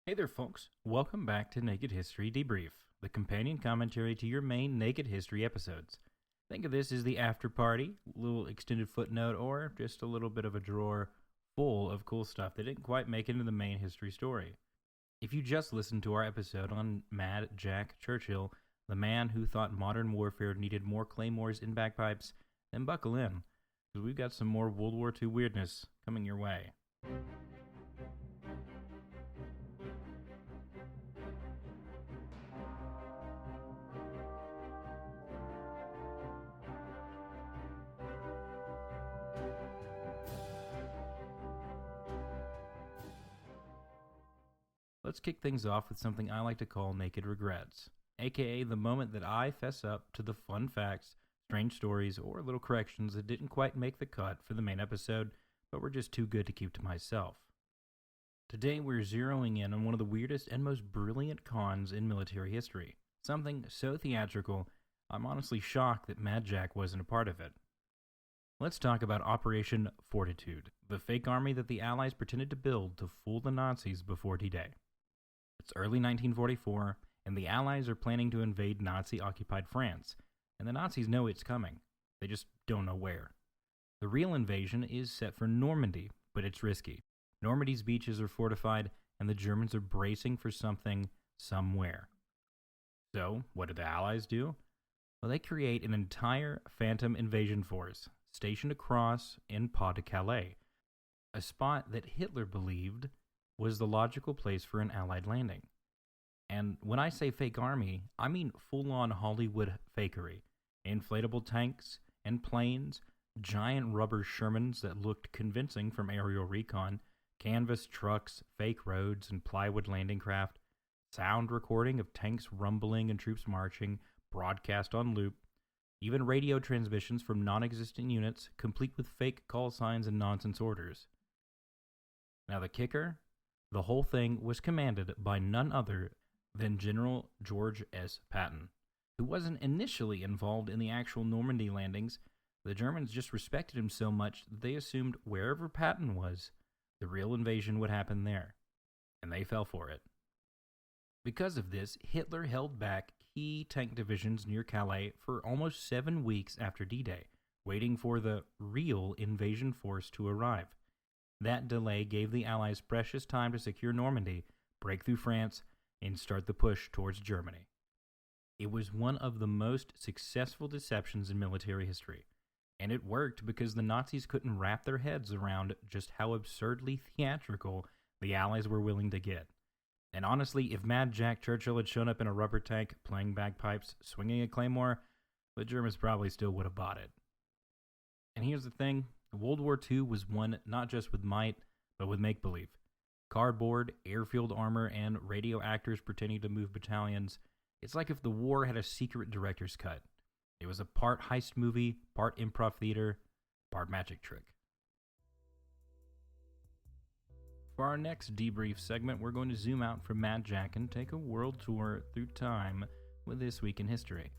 Hey there, folks. Welcome back to Naked History Debrief, the companion commentary to your main Naked History episodes. Think of this as the after party, little extended footnote, or just a little bit of a drawer full of cool stuff that didn't quite make it into the main history story. If you just listened to our episode on Mad Jack Churchill, the man who thought modern warfare needed more claymores and bagpipes, then buckle in, because we've got some more World War II weirdness coming your way. Let's kick things off with something I like to call naked regrets, aka the moment that I fess up to the fun facts, strange stories, or little corrections that didn't quite make the cut for the main episode, but were just too good to keep to myself. Today we're zeroing in on one of the weirdest and most brilliant cons in military history, something so theatrical, I'm honestly shocked that Mad Jack wasn't a part of it. Let's talk about Operation Fortitude, the fake army that the Allies pretended to build to fool the Nazis before D-Day. It's early 1944, and the Allies are planning to invade Nazi-occupied France, and the Nazis know it's coming. They just don't know where. The real invasion is set for Normandy, but it's risky. Normandy's beaches are fortified, and the Germans are bracing for something somewhere. So, what do the Allies do? Well, they create an entire phantom invasion force, stationed across in Pas-de-Calais, a spot that Hitler believed was the logical place for an Allied landing. And when I say fake army, I mean full-on Hollywood fakery. Inflatable tanks and planes, giant rubber Shermans that looked convincing from aerial recon, canvas trucks, fake roads, and plywood landing craft, sound recording of tanks rumbling and troops marching, broadcast on loop, even radio transmissions from non-existent units, complete with fake call signs and nonsense orders. Now the kicker? The whole thing was commanded by none other than General George S. Patton, who wasn't initially involved in the actual Normandy landings. The Germans just respected him so much that they assumed wherever Patton was, the real invasion would happen there, and they fell for it. Because of this, Hitler held back key tank divisions near Calais for almost 7 weeks after D-Day, waiting for the real invasion force to arrive. That delay gave the Allies precious time to secure Normandy, break through France, and start the push towards Germany. It was one of the most successful deceptions in military history, and it worked because the Nazis couldn't wrap their heads around just how absurdly theatrical the Allies were willing to get. And honestly, if Mad Jack Churchill had shown up in a rubber tank, playing bagpipes, swinging a claymore, the Germans probably still would have bought it. And here's the thing, World War II was won not just with might, but with make-believe. Cardboard, airfield armor, and radio actors pretending to move battalions. It's like if the war had a secret director's cut. It was a part heist movie, part improv theater, part magic trick. For our next debrief segment, we're going to zoom out from Mad Jack and take a world tour through time with This Week in History.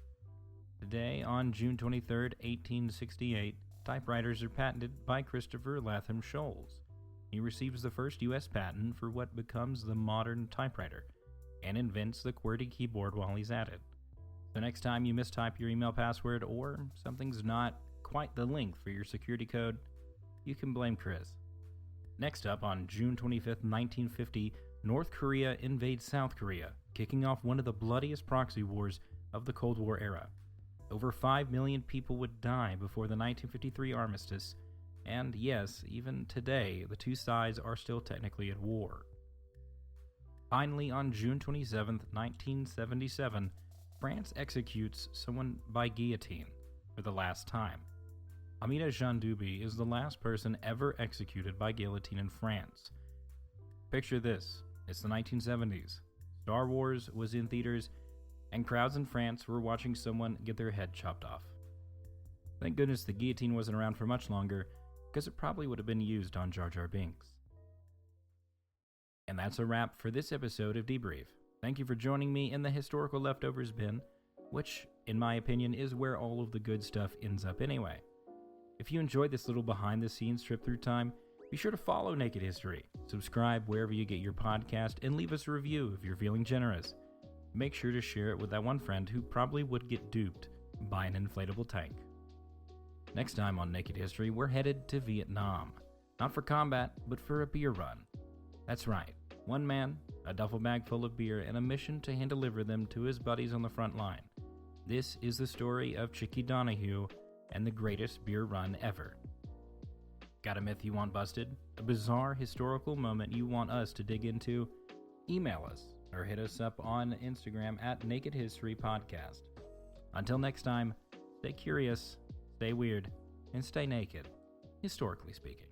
Today, on June 23rd, 1868, typewriters are patented by Christopher Latham Scholes. He receives the first U.S. patent for what becomes the modern typewriter, and invents the QWERTY keyboard while he's at it. So next time you mistype your email password or something's not quite the length for your security code, you can blame Chris. Next up, on June 25th, 1950, North Korea invades South Korea, kicking off one of the bloodiest proxy wars of the Cold War era. Over 5 million people would die before the 1953 armistice, and yes, even today, the two sides are still technically at war. Finally, on June 27th, 1977, France executes someone by guillotine for the last time. Amina Jean Duby is the last person ever executed by guillotine in France. Picture this, it's the 1970s. Star Wars was in theaters, and crowds in France were watching someone get their head chopped off. Thank goodness the guillotine wasn't around for much longer, because it probably would have been used on Jar Jar Binks. And that's a wrap for this episode of Debrief. Thank you for joining me in the historical leftovers bin, which, in my opinion, is where all of the good stuff ends up anyway. If you enjoyed this little behind-the-scenes trip through time, Be sure to follow Naked History, subscribe wherever you get your podcast, and leave us a review if you're feeling generous. Make sure to share it with that one friend who probably would get duped by an inflatable tank. Next time on Naked History, we're headed to Vietnam. Not for combat, but for a beer run. That's right, one man, a duffel bag full of beer, and a mission to hand-deliver them to his buddies on the front line. This is the story of Chicky Donahue and the greatest beer run ever. Got a myth you want busted? A bizarre historical moment you want us to dig into? Email us or hit us up on Instagram at Naked History Podcast. Until next time, stay curious, stay weird, and stay naked, historically speaking.